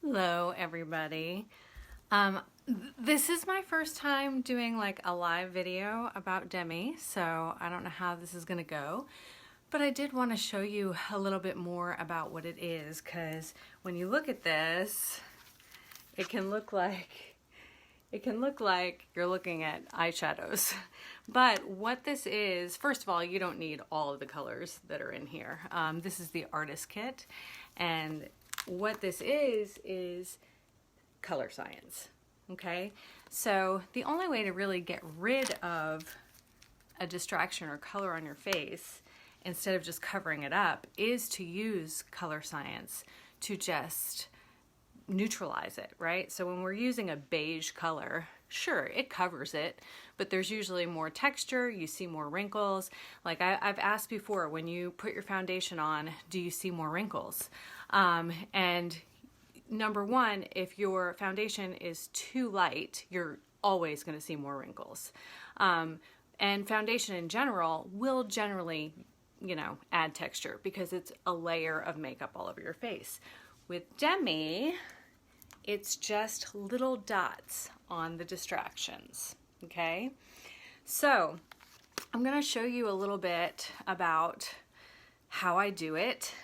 Hello, everybody. This is my first time doing like a live video about Demi, so I don't know how this is gonna go, but I did want to show you a little bit more about what it is, because when you look at this, it can look like you're looking at eyeshadows. But what this is, first of all, you don't need all of the colors that are in here. This is the artist kit, and what this is color science. Okay, so the only way to really get rid of a distraction or color on your face instead of just covering it up is to use color science to just neutralize it, right? So when we're using a beige color, sure, it covers it, but there's usually more texture, you see more wrinkles. Like I've asked before, when you put your foundation on, do you see more wrinkles? And number one, if your foundation is too light, you're always going to see more wrinkles. And foundation in general will generally, add texture because it's a layer of makeup all over your face. With Demi, it's just little dots on the distractions, okay? So I'm gonna show you a little bit about how I do it.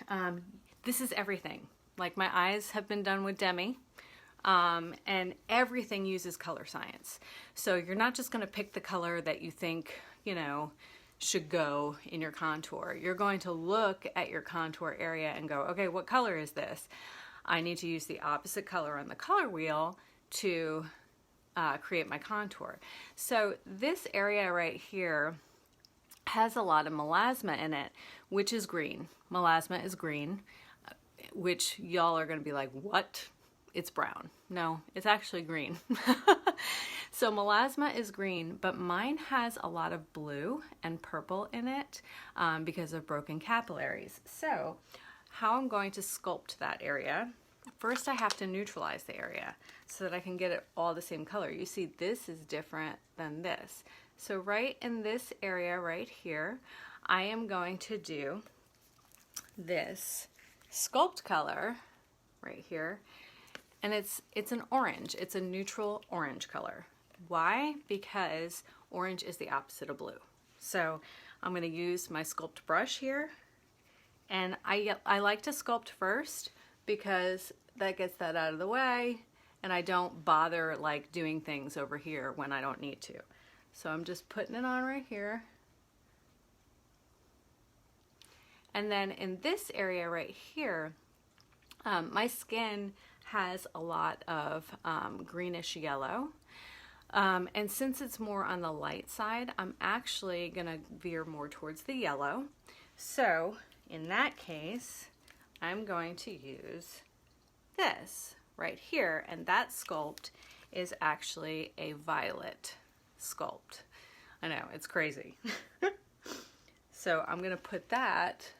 This is everything. Like, my eyes have been done with Demi, and everything uses color science. So you're not just gonna pick the color that you think, should go in your contour. You're going to look at your contour area and go, okay, what color is this? I need to use the opposite color on the color wheel to create my contour. So this area right here has a lot of melasma in it, which is green. Melasma is green, which y'all are going to be like, what? It's brown. No, it's actually green. So melasma is green, but mine has a lot of blue and purple in it because of broken capillaries. So how I'm going to sculpt that area, first I have to neutralize the area so that I can get it all the same color. You see, this is different than this. So right in this area right here, I am going to do this sculpt color right here, and it's an orange. It's a neutral orange color. Why? Because orange is the opposite of blue. So I'm going to use my sculpt brush here, and I like to sculpt first because that gets that out of the way, and I don't bother like doing things over here when I don't need to. So I'm just putting it on right here. And then in this area right here, my skin has a lot of greenish yellow. And since it's more on the light side, I'm actually gonna veer more towards the yellow. So in that case, I'm going to use this right here, and that sculpt is actually a violet sculpt. I know, it's crazy. So I'm gonna put that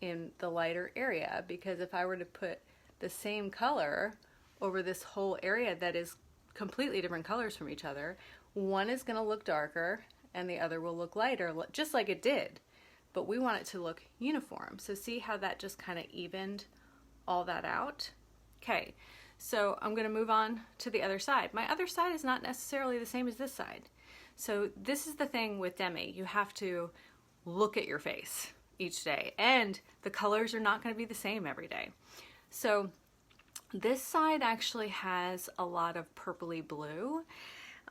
in the lighter area, because if I were to put the same color over this whole area that is completely different colors from each other, one is gonna look darker and the other will look lighter, just like it did. But we want it to look uniform. So see how that just kind of evened all that out? Okay, so I'm gonna move on to the other side. My other side is not necessarily the same as this side. So this is the thing with Demi. You have to look at your face each day, and the colors are not gonna be the same every day. So this side actually has a lot of purpley blue.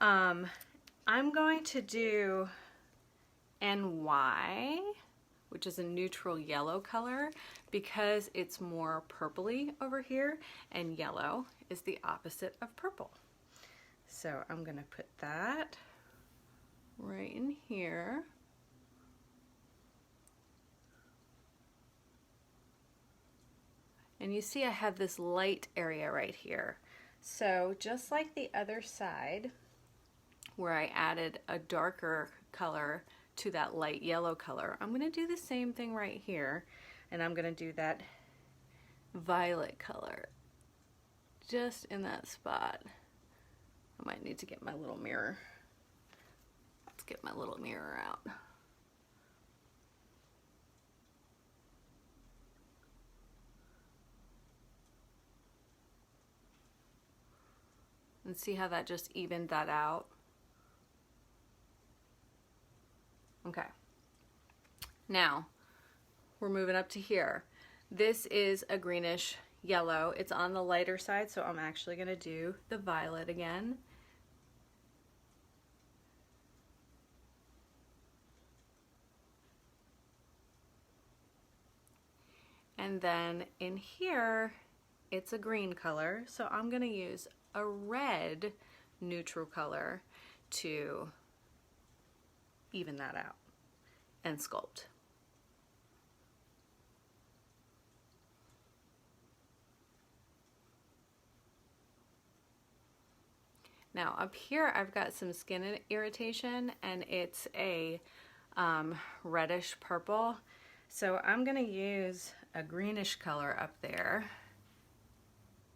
I'm going to do NY, which is a neutral yellow color, because it's more purpley over here, and yellow is the opposite of purple. So I'm gonna put that right in here. And you see I have this light area right here. So just like the other side, where I added a darker color to that light yellow color, I'm gonna do the same thing right here, and I'm gonna do that violet color just in that spot. I might need to get my little mirror. Let's get my little mirror out. And see how that just evened that out? Okay. Now, we're moving up to here. This is a greenish yellow. It's on the lighter side, so I'm actually going to do the violet again. And then in here, it's a green color, so I'm going to use a red neutral color to even that out and sculpt. Now up here I've got some skin irritation, and it's a reddish purple. So I'm going to use a greenish color up there,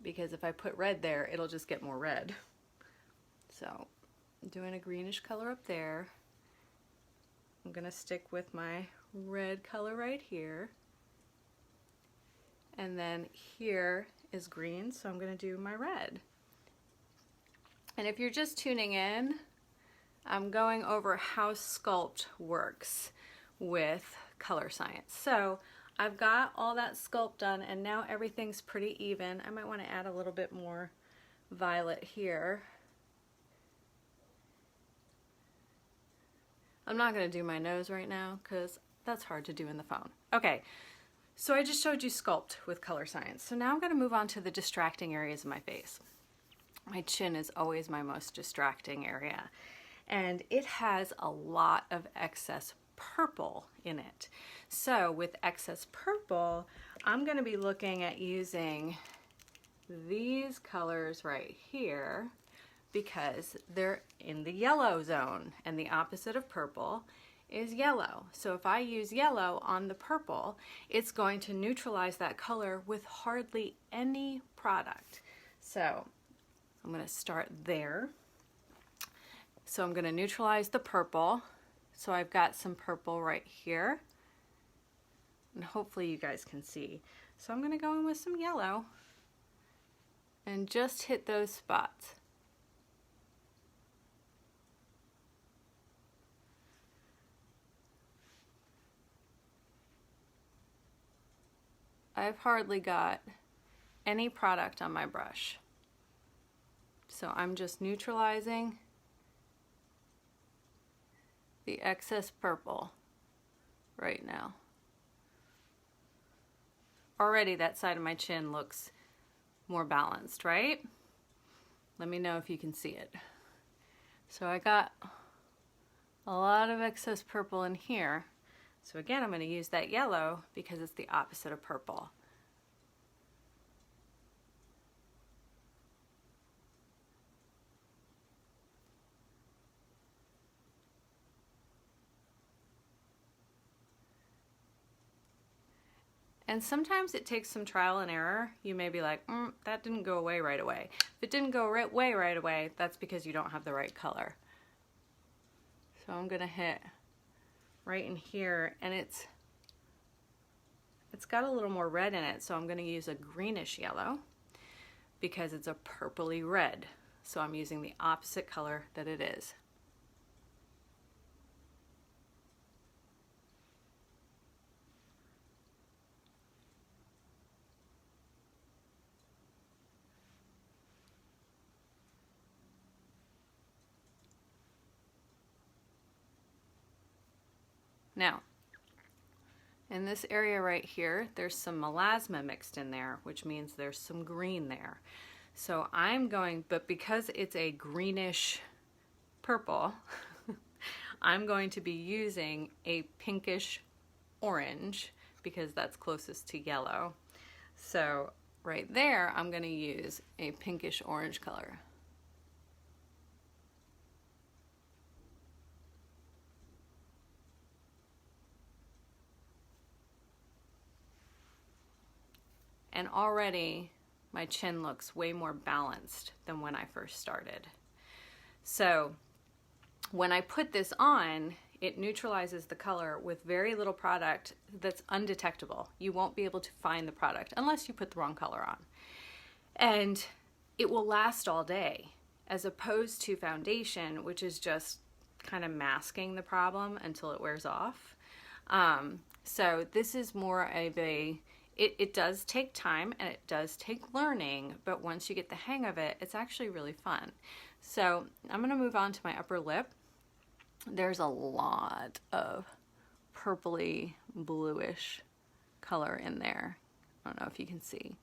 because if I put red there, it'll just get more red. So I'm doing a greenish color up there. I'm going to stick with my red color right here. And then here is green, so I'm going to do my red. And if you're just tuning in, I'm going over how Sculpt works with color science. So I've got all that sculpt done, and now everything's pretty even. I might want to add a little bit more violet here. I'm not going to do my nose right now because that's hard to do in the phone. Okay, so I just showed you Sculpt with color science. So now I'm going to move on to the distracting areas of my face. My chin is always my most distracting area, and it has a lot of excess purple in it. So with excess purple, I'm going to be looking at using these colors right here, because they're in the yellow zone, and the opposite of purple is yellow. So if I use yellow on the purple, it's going to neutralize that color with hardly any product. So I'm going to start there. So I'm going to neutralize the purple. So I've got some purple right here, and hopefully you guys can see. So I'm going to go in with some yellow and just hit those spots. I've hardly got any product on my brush. So I'm just neutralizing the excess purple right now. Already that side of my chin looks more balanced, right? Let me know if you can see it. So I got a lot of excess purple in here. So again, I'm going to use that yellow because it's the opposite of purple. And sometimes it takes some trial and error. You may be like, that didn't go away right away. If it didn't go right away, that's because you don't have the right color. So I'm gonna hit right in here, and it's got a little more red in it, so I'm gonna use a greenish yellow because it's a purpley red. So I'm using the opposite color that it is. Now, in this area right here, there's some melasma mixed in there, which means there's some green there. So I'm going, but because it's a greenish purple, I'm going to be using a pinkish orange because that's closest to yellow. So right there, I'm going to use a pinkish orange color. And already my chin looks way more balanced than when I first started. So when I put this on, it neutralizes the color with very little product that's undetectable. You won't be able to find the product unless you put the wrong color on. And it will last all day as opposed to foundation, which is just kind of masking the problem until it wears off. So this is more of a, it does take time and it does take learning, but once you get the hang of it, it's actually really fun. So I'm going to move on to my upper lip. There's a lot of purpley bluish color in there. I don't know if you can see.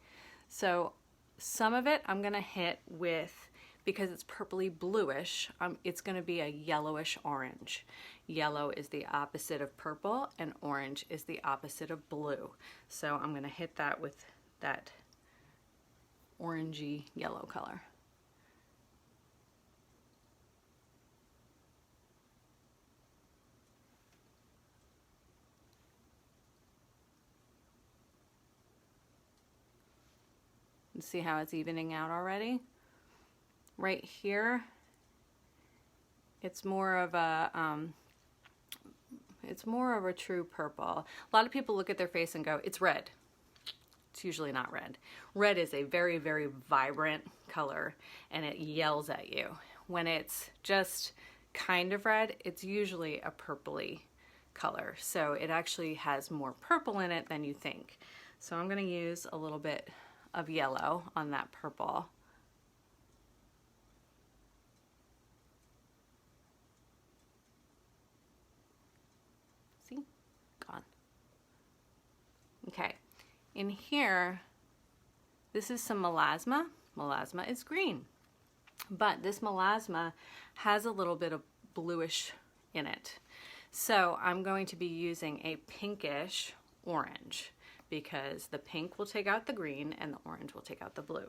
So some of it I'm going to hit with, because it's purpley bluish, it's going to be a yellowish orange. Yellow is the opposite of purple and orange is the opposite of blue. So I'm going to hit that with that orangey yellow color. See how it's evening out already? Right here, it's more of a true purple. A lot of people look at their face and go, it's red. It's usually not red. Red is a very, very vibrant color and it yells at you. When it's just kind of red, it's usually a purpley color. So it actually has more purple in it than you think. So I'm going to use a little bit of yellow on that purple. See? Gone. Okay. In here, this is some melasma. Melasma is green, but this melasma has a little bit of bluish in it. So I'm going to be using a pinkish orange, because the pink will take out the green and the orange will take out the blue.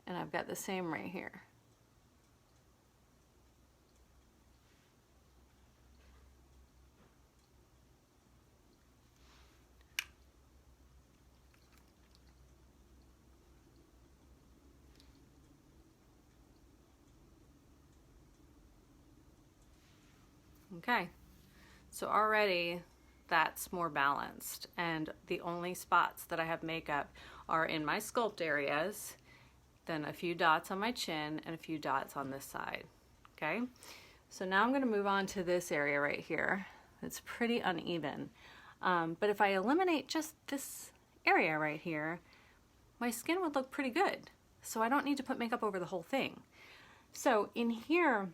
And I've got the same right here. Okay, so already that's more balanced, and the only spots that I have makeup are in my sculpt areas, then a few dots on my chin and a few dots on this side. Okay, so now I'm going to move on to this area right here. It's pretty uneven, but if I eliminate just this area right here, my skin would look pretty good, so I don't need to put makeup over the whole thing. So in here,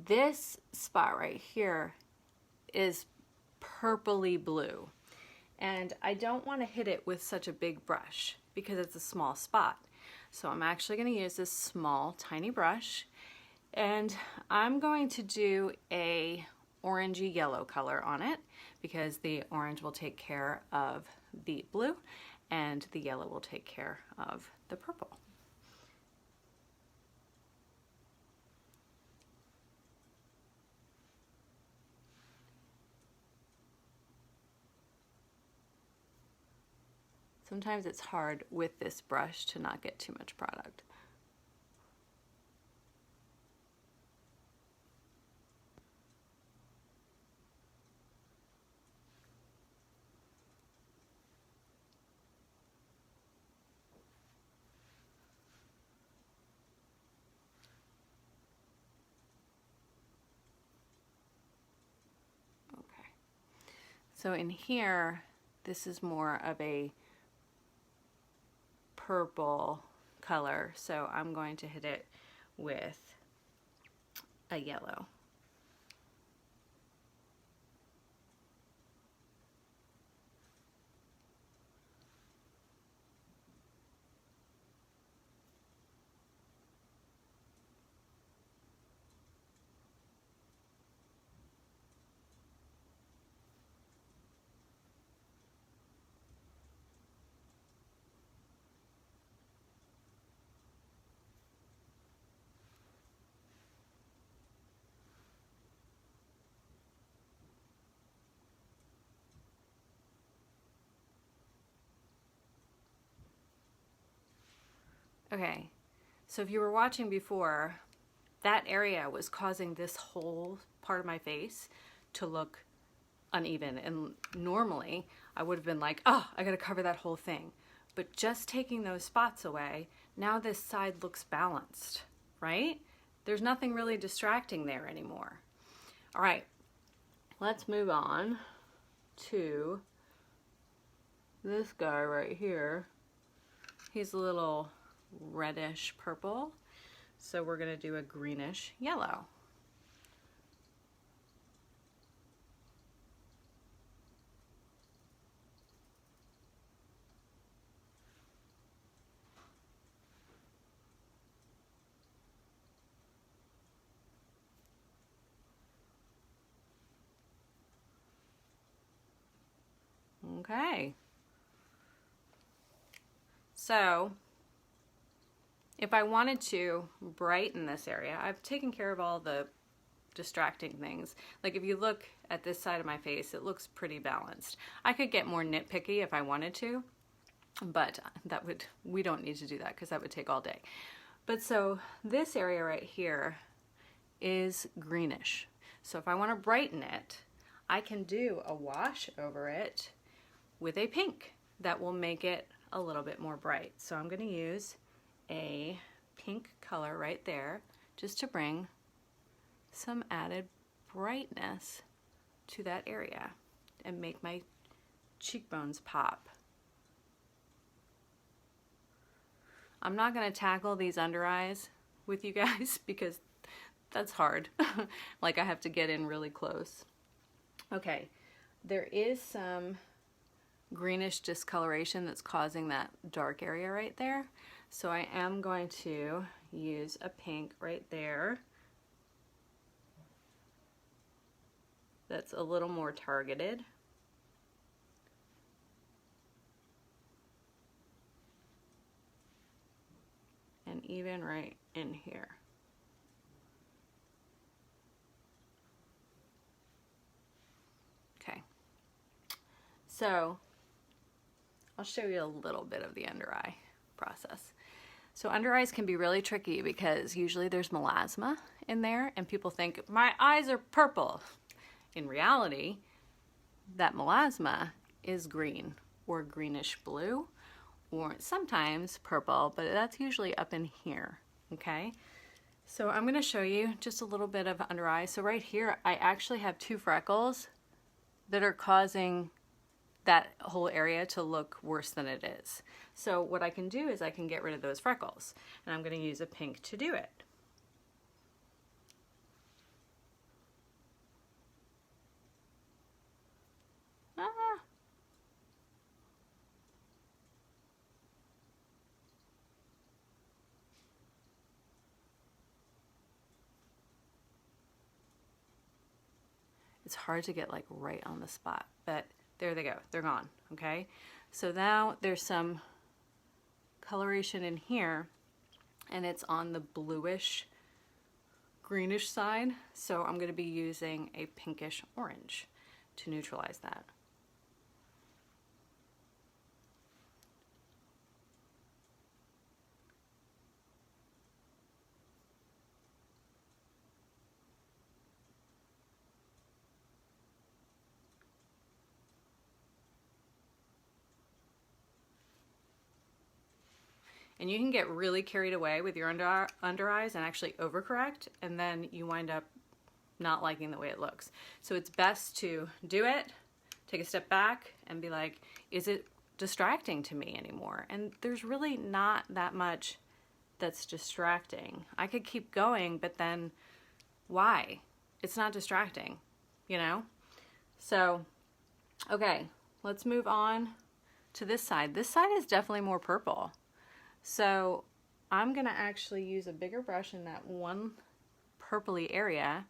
this spot right here is purpley blue, and I don't want to hit it with such a big brush because it's a small spot. So I'm actually going to use this small tiny brush, and I'm going to do a orangey yellow color on it, because the orange will take care of the blue and the yellow will take care of the purple. Sometimes it's hard with this brush to not get too much product. Okay. So in here, this is more of a purple color, so I'm going to hit it with a yellow. Okay, so if you were watching before, that area was causing this whole part of my face to look uneven. And normally I would have been like, oh, I gotta cover that whole thing. But just taking those spots away, now this side looks balanced, right? There's nothing really distracting there anymore. All right, let's move on to this guy right here. He's a little reddish purple, so we're gonna do a greenish yellow. Okay. So if I wanted to brighten this area, I've taken care of all the distracting things. Like if you look at this side of my face, it looks pretty balanced. I could get more nitpicky if I wanted to, but we don't need to do that because that would take all day. But so this area right here is greenish. So if I want to brighten it, I can do a wash over it with a pink that will make it a little bit more bright. So I'm going to use a pink color right there just to bring some added brightness to that area and make my cheekbones pop. I'm not going to tackle these under eyes with you guys because that's hard. Like I have to get in really close. Okay, there is some greenish discoloration that's causing that dark area right there. So I am going to use a pink right there that's a little more targeted. And even right in here. Okay, so I'll show you a little bit of the under eye process. So under eyes can be really tricky because usually there's melasma in there and people think my eyes are purple. In reality, that melasma is green or greenish blue or sometimes purple, but that's usually up in here, okay? So I'm gonna show you just a little bit of under eye. So right here, I actually have 2 freckles that are causing that whole area to look worse than it is. So what I can do is I can get rid of those freckles, and I'm going to use a pink to do it. It's hard to get like right on the spot, but there they go, they're gone, okay? So now there's some coloration in here and it's on the bluish greenish side. So I'm gonna be using a pinkish orange to neutralize that. And you can get really carried away with your under eyes and actually overcorrect, and then you wind up not liking the way it looks. So it's best to do it, take a step back, and be like, is it distracting to me anymore? And there's really not that much that's distracting. I could keep going, but then why? It's not distracting, you know? So, okay, let's move on to this side. This side is definitely more purple. So I'm gonna actually use a bigger brush in that one purpley area,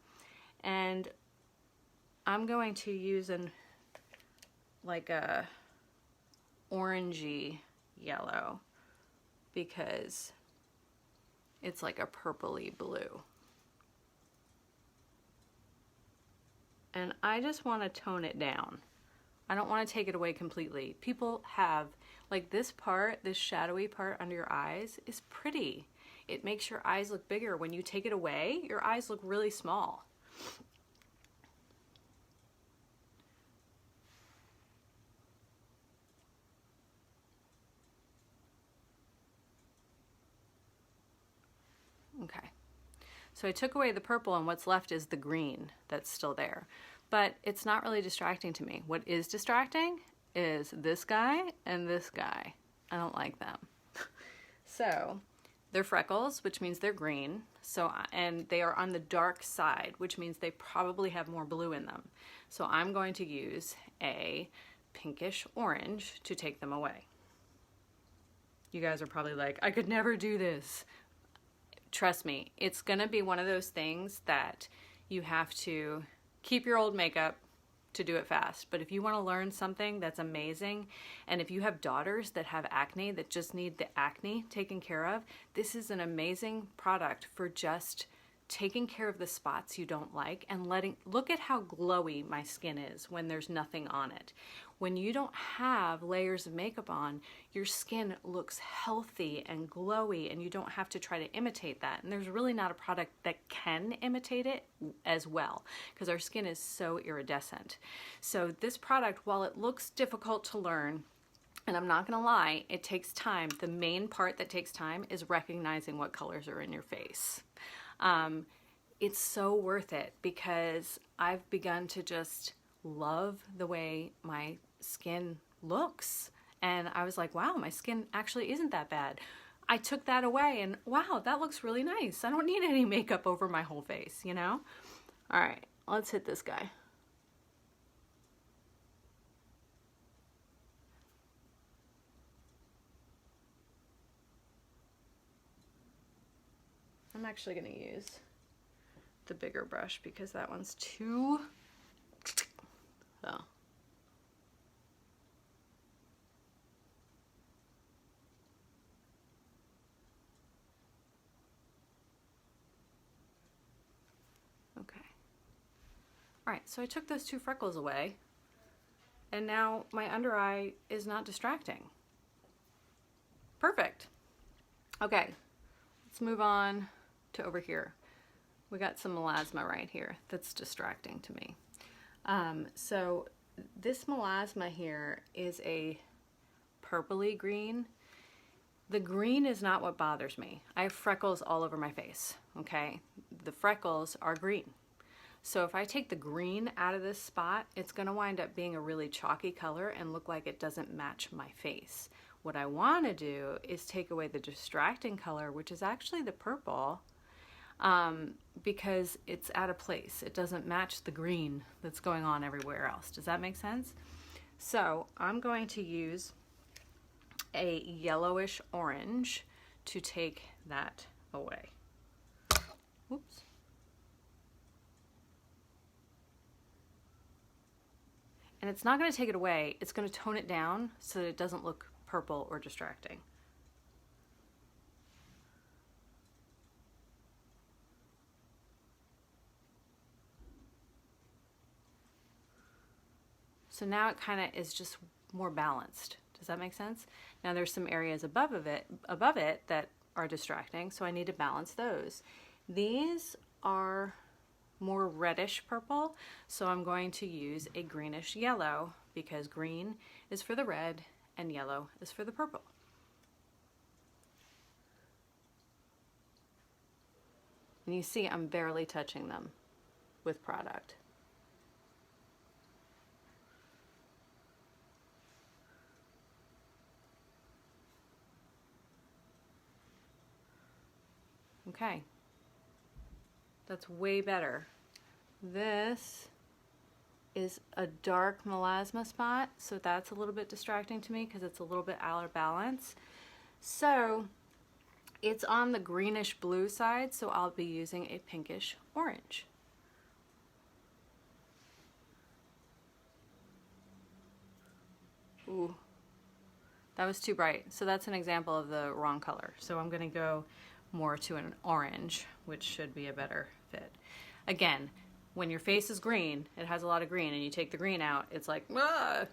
and I'm going to use like a orangey yellow because it's like a purpley blue. And I just want to tone it down. I don't want to take it away completely. People have, like this part, this shadowy part under your eyes is pretty. It makes your eyes look bigger. When you take it away, your eyes look really small. So I took away the purple and what's left is the green that's still there. But it's not really distracting to me. What is distracting is this guy and this guy. I don't like them. So they're freckles, which means they're green. So, and they are on the dark side, which means they probably have more blue in them. So I'm going to use a pinkish orange to take them away. You guys are probably like, I could never do this. Trust me, it's gonna be one of those things that you have to keep your old makeup to do it fast. But if you want to learn something that's amazing, and if you have daughters that have acne that just need the acne taken care of, this is an amazing product for just taking care of the spots you don't like and look at how glowy my skin is when there's nothing on it. When you don't have layers of makeup on, your skin looks healthy and glowy, and you don't have to try to imitate that. And there's really not a product that can imitate it as well, because our skin is so iridescent. So this product, while it looks difficult to learn, and I'm not gonna lie, it takes time. The main part that takes time is recognizing what colors are in your face. It's so worth it, because I've begun to just love the way my skin looks, and I was like, wow, my skin actually isn't that bad. I took that away and wow, that looks really nice. I don't need any makeup over my whole face, you know? All right, let's hit this guy. I'm actually gonna use the bigger brush because that one's too, so. Okay. All right, so I took those two freckles away, and now my under eye is not distracting. Perfect. Okay, let's move on to over here. We got some melasma right here that's distracting to me. So this melasma here is a purpley green. The green is not what bothers me. I have freckles all over my face, okay? The freckles are green. So if I take the green out of this spot, it's gonna wind up being a really chalky color and look like it doesn't match my face. What I wanna do is take away the distracting color, which is actually the purple, because it's out of place. It doesn't match the green that's going on everywhere else. Does that make sense? So I'm going to use a yellowish orange to take that away. Oops. And it's not going to take it away, it's going to tone it down so that it doesn't look purple or distracting. So now it kind of is just more balanced. Does that make sense? Now there's some areas above it that are distracting, so I need to balance those. These are more reddish purple, so I'm going to use a greenish yellow, because green is for the red and yellow is for the purple. And you see I'm barely touching them with product. Okay, that's way better. This is a dark melasma spot, so that's a little bit distracting to me because it's a little bit out of balance. So it's on the greenish blue side, so I'll be using a pinkish orange. Ooh, that was too bright. So that's an example of the wrong color. So I'm gonna go more to an orange, which should be a better fit. Again, when your face is green, it has a lot of green, and you take the green out, it's like, ah!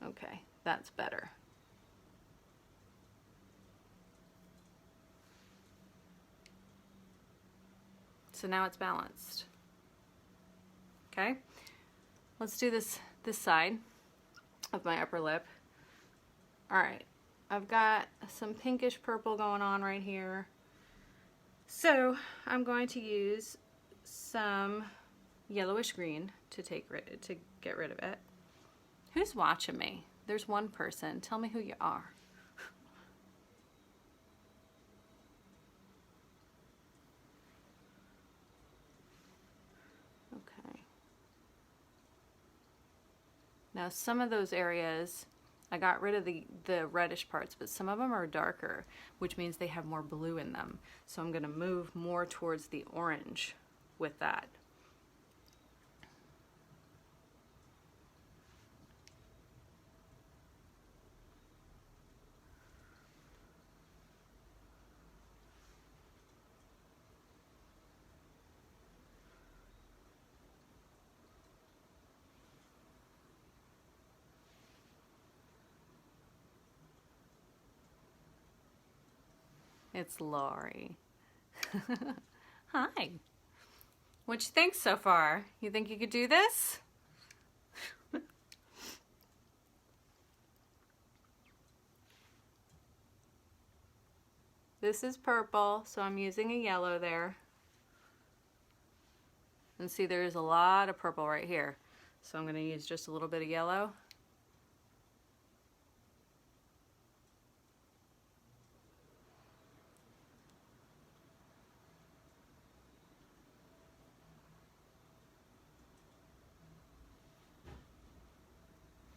Okay, that's better. So now it's balanced. Okay, let's do this side of my upper lip. All right, I've got some pinkish purple going on right here. So I'm going to use some yellowish green to get rid of it. Who's watching me? There's one person. Tell me who you are. Okay. Now some of those areas, I got rid of the reddish parts, but some of them are darker, which means they have more blue in them. So I'm going to move more towards the orange with that. It's Lori. Hi. What you think so far? You think you could do this? This is purple, so I'm using a yellow there. And see, there's a lot of purple right here. So I'm going to use just a little bit of yellow.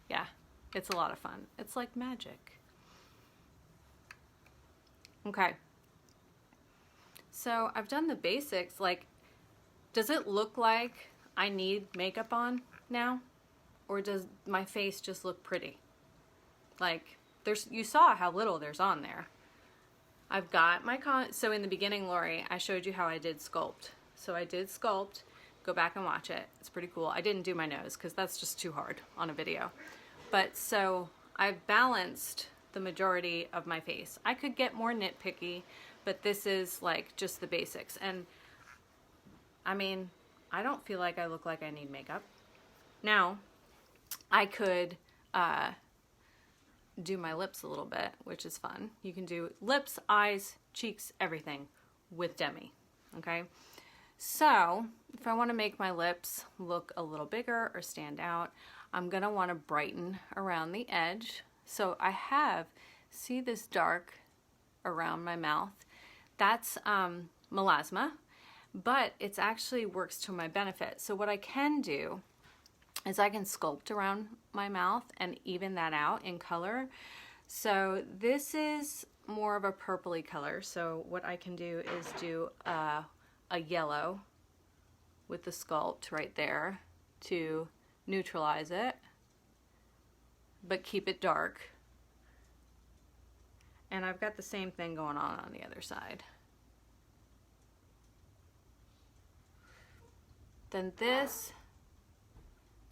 Yeah, it's a lot of fun. It's like magic. Okay. So I've done the basics. Like, does it look like I need makeup on now? Or does my face just look pretty? Like, you saw how little there's on there. I've got my so in the beginning, Lori, I showed you how I did sculpt. So I did sculpt. Go back and watch it. It's pretty cool. I didn't do my nose because that's just too hard on a video. But so I've balanced the majority of my face. I could get more nitpicky, but this is like just the basics. And I mean, I don't feel like I look like I need makeup. Now, I could do my lips a little bit, which is fun. You can do lips, eyes, cheeks, everything with Demi, okay? So if I want to make my lips look a little bigger or stand out, I'm gonna want to brighten around the edge. So I have, see this dark around my mouth? That's melasma, but it actually works to my benefit. So what I can do is I can sculpt around my mouth and even that out in color. So this is more of a purpley color. So what I can do is do a yellow with the sculpt right there to neutralize it, but keep it dark. And I've got the same thing going on the other side. Then this,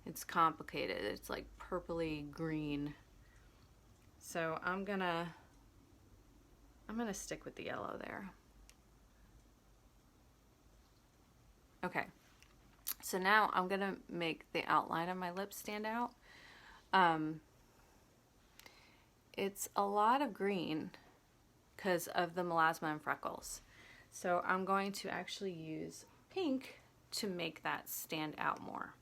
it's complicated. It's like purpley green. So I'm gonna stick with the yellow there. Okay. So now I'm gonna make the outline of my lips stand out. It's a lot of green because of the melasma and freckles. So I'm going to actually use pink to make that stand out more.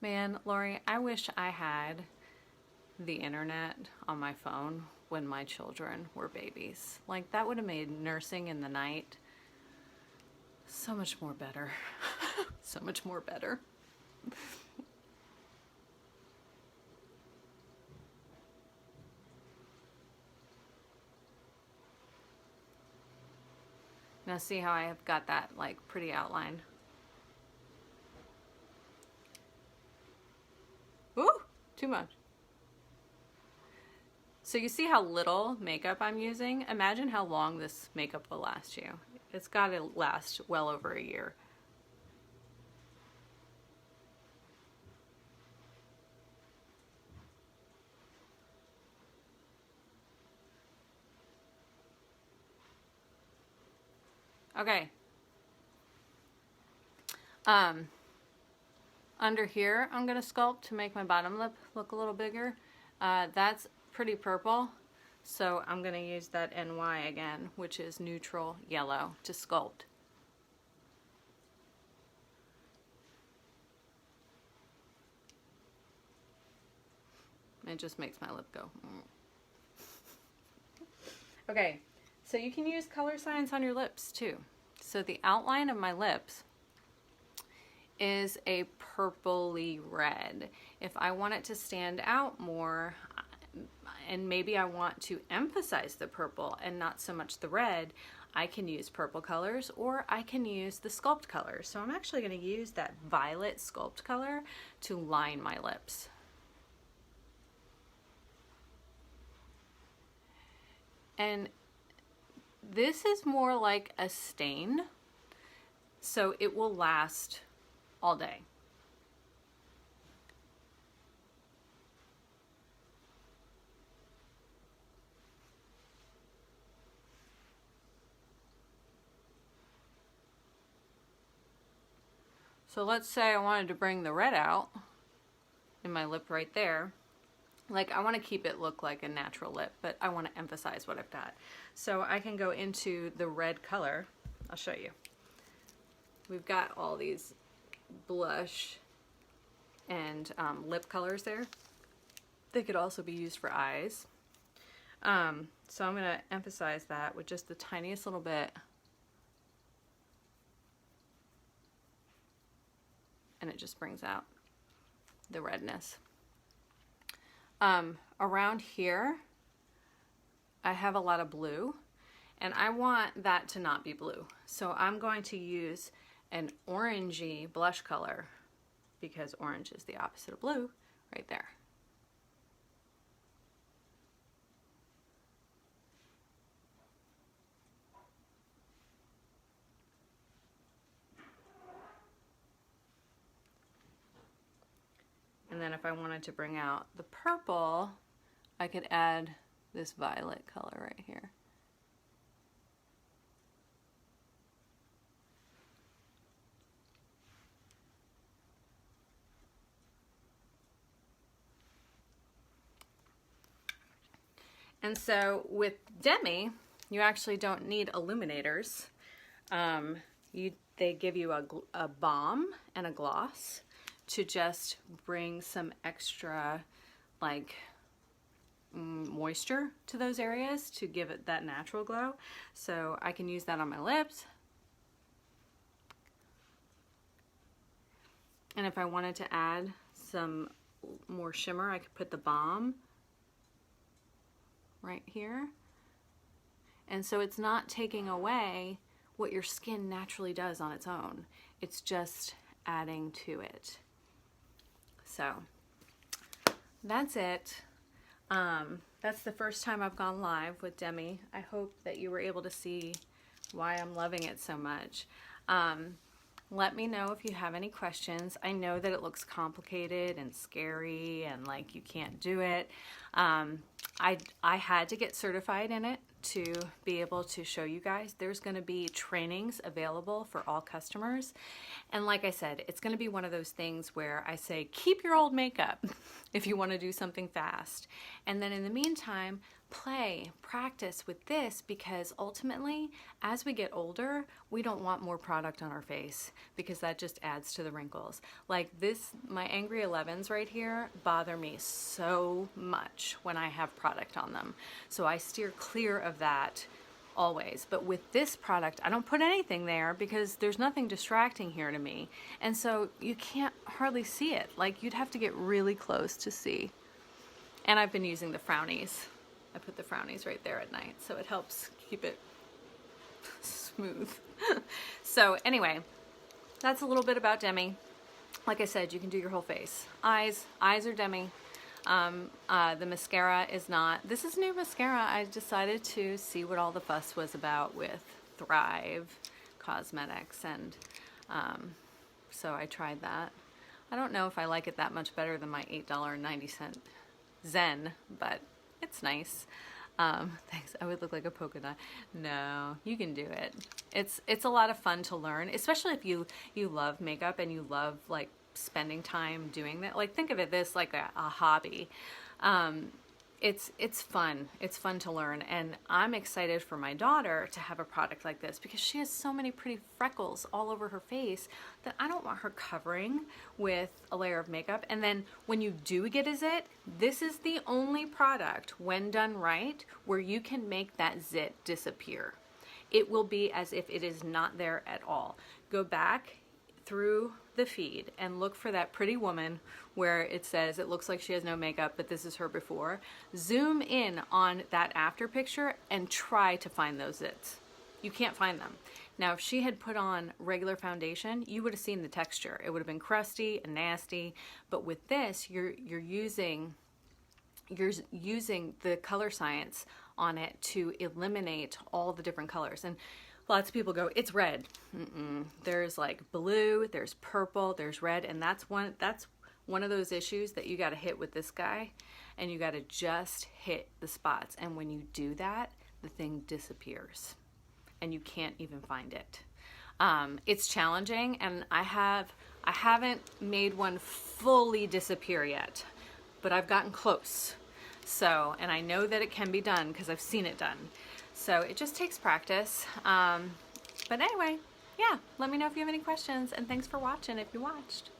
Man, Lori, I wish I had the internet on my phone when my children were babies. Like, that would have made nursing in the night so much more better. So much more better. Now see how I have got that like pretty outline. Ooh, too much. So you see how little makeup I'm using? Imagine how long this makeup will last you. It's got to last well over a year. Okay. Under here, I'm gonna sculpt to make my bottom lip look a little bigger. That's pretty purple, so I'm gonna use that NY again, which is neutral yellow, to sculpt. It just makes my lip go. Okay, so you can use color science on your lips too. So the outline of my lips is a purpley red. If I want it to stand out more, and maybe I want to emphasize the purple and not so much the red, I can use purple colors, or I can use the Sculpt color. So I'm actually going to use that violet Sculpt color to line my lips. And this is more like a stain, so it will last all day. So let's say I wanted to bring the red out in my lip right there. Like, I want to keep it look like a natural lip, but I want to emphasize what I've got. So I can go into the red color. I'll show you. We've got all these blush and lip colors there. They could also be used for eyes. So I'm going to emphasize that with just the tiniest little bit. And it just brings out the redness. Around here, I have a lot of blue, and I want that to not be blue. So I'm going to use an orangey blush color, because orange is the opposite of blue, right there. And then if I wanted to bring out the purple, I could add this violet color right here. And so with Demi, you actually don't need illuminators. They give you a balm and a gloss to just bring some extra like moisture to those areas to give it that natural glow. So I can use that on my lips. And if I wanted to add some more shimmer, I could put the balm right here. And so it's not taking away what your skin naturally does on its own. It's just adding to it. So that's it. That's the first time I've gone live with Demi. I hope that you were able to see why I'm loving it so much. Let me know if you have any questions. I know that it looks complicated and scary and like you can't do it. I had to get certified in it to be able to show you guys. There's going to be trainings available for all customers. And like I said, it's going to be one of those things where I say, keep your old makeup if you want to do something fast. And then in the meantime, practice with this, because ultimately, as we get older, we don't want more product on our face because that just adds to the wrinkles. Like this, my Angry 11s right here bother me so much when I have product on them. So I steer clear of that always. But with this product, I don't put anything there because there's nothing distracting here to me. And so you can't hardly see it. Like you'd have to get really close to see. And I've been using the frownies. I put the frownies right there at night, so it helps keep it smooth. So anyway, that's a little bit about Demi. Like I said, you can do your whole face. Eyes are Demi. The mascara is not. This is new mascara. I decided to see what all the fuss was about with Thrive Cosmetics, and so I tried that. I don't know if I like it that much better than my $8.90 Zen, but it's nice. Thanks. I would look like a polka dot. No, you can do it. It's a lot of fun to learn, especially if you love makeup and you love like spending time doing that. Like think of it this like a hobby. It's fun. It's fun to learn, and I'm excited for my daughter to have a product like this because she has so many pretty freckles all over her face that I don't want her covering with a layer of makeup. And then when you do get a zit, this is the only product, when done right, where you can make that zit disappear. It will be as if it is not there at all. Go back through the feed and look for that pretty woman where it says it looks like she has no makeup, but this is her before. Zoom in on that after picture and try to find those zits. You can't find them. Now, if she had put on regular foundation, you would have seen the texture. It would have been crusty and nasty, but with this, you're using the color science on it to eliminate all the different colors. And lots of people go, it's red. There's like blue, there's purple, there's red, and that's one of those issues that you got to hit with this guy, and you got to just hit the spots. And when you do that, the thing disappears, and you can't even find it. It's challenging, and I haven't made one fully disappear yet, but I've gotten close. So, and I know that it can be done because I've seen it done. So it just takes practice. But anyway, yeah, let me know if you have any questions, and thanks for watching if you watched.